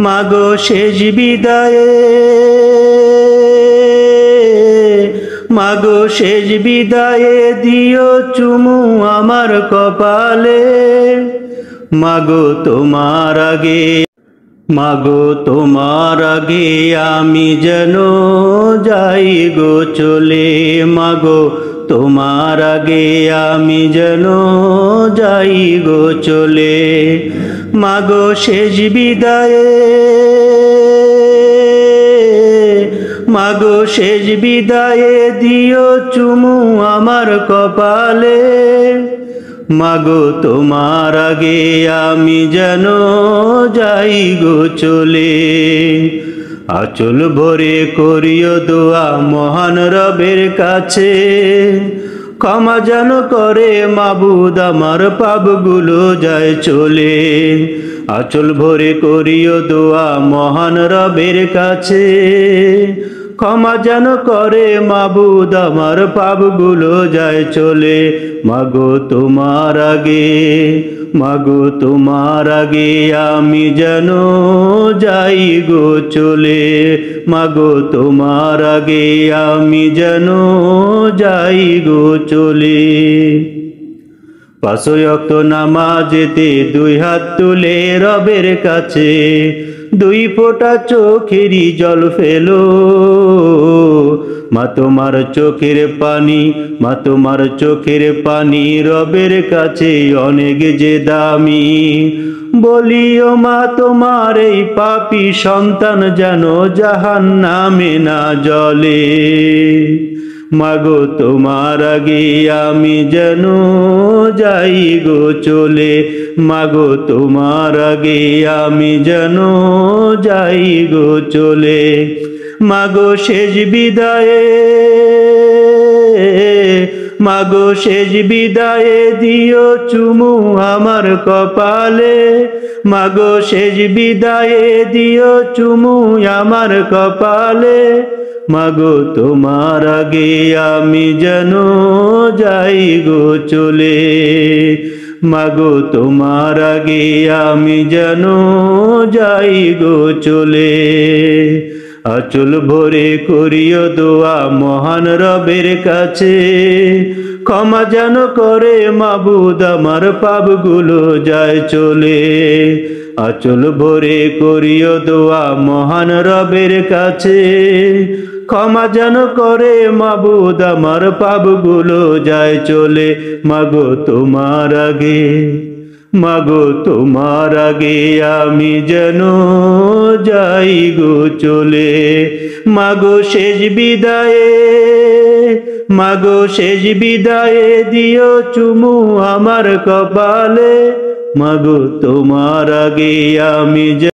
মাগো শেষ বিদায়ে, মাগো শেষ বিদায়ে দিও চুমু আমার কপালে। মাগো তোমার আগে, মাগো তোমার আগে আমি যেন যাই গো চলে। মাগো তোমার আগে আমি যেন যাই গো চলে। মাগো শেষ বিদায়ে, মাগো শেষ বিদায়ে দিও চুমু আমার কপালে। মাগো তোমার আগে আমি যেন যাই গো চলে। আঁচল ভরে করিও দোয়া মহান রবের কাছে, ক্ষমা যেন করে মাবুদ আমার পাপগুলো যায় চলে। আঁচল ভরে করিও দোয়া মহান রবের কাছে, ক্ষমা যেন করে মাবুদ আমার পাপগুলো যায় চলে। মাগো তোমার আগে, মাগো তোমার আগে আমি যেন যাই গো চলে। মাগো তোমার আগে আমি যেন যাই গো চলে। পাঁচ ওয়াক্ত নামাজেতে দুই হাত তুলে রবের কাছে, দুই ফোঁটা চোখেরই জল ফেলো। মা তোমার চোখের পানি, মা তোমার চোখের পানি রবের কাছে অনেক যে দামি। বলিও মা তোমার এই পাপী সন্তান যেন জাহান্নামে না জ্বলে। মাগো তোমার আগে আমি যেন যাই গো চলে। মাগো তোমার আগে আমি যেন যাই গো চলে। মাগো শেষ বিদায়ে, মাগো শেষ বিদায়ে দিও চুমু আমার কপালে। মাগো শেষ বিদায়ে দিও চুমু আমার কপালে। মাগো তোমার আগে আমি যেন যাই গো চলে। মাগো তোমার আগে আমি যেন যাই গো চলে। আঁচল ভরে করিও দোয়া মহান রবের কাছে, ক্ষমা যেন করে মাবুদ আমার পাপগুলো যায় চলে। আঁচল ভরে করিও দোয়া মহান রবের কাছে, ক্ষমা যেন করে মাবুদ আমার পাপগুলো যায় চলে। মাগো তোমার আগে, মাগো তোমার আগে আমি যেন যাই গো চলে। মাগো শেষ বিদায়ে, মাগো শেষ বিদায়ে দিও চুমু আমার কপালে। মাগো তোমার আগে আমি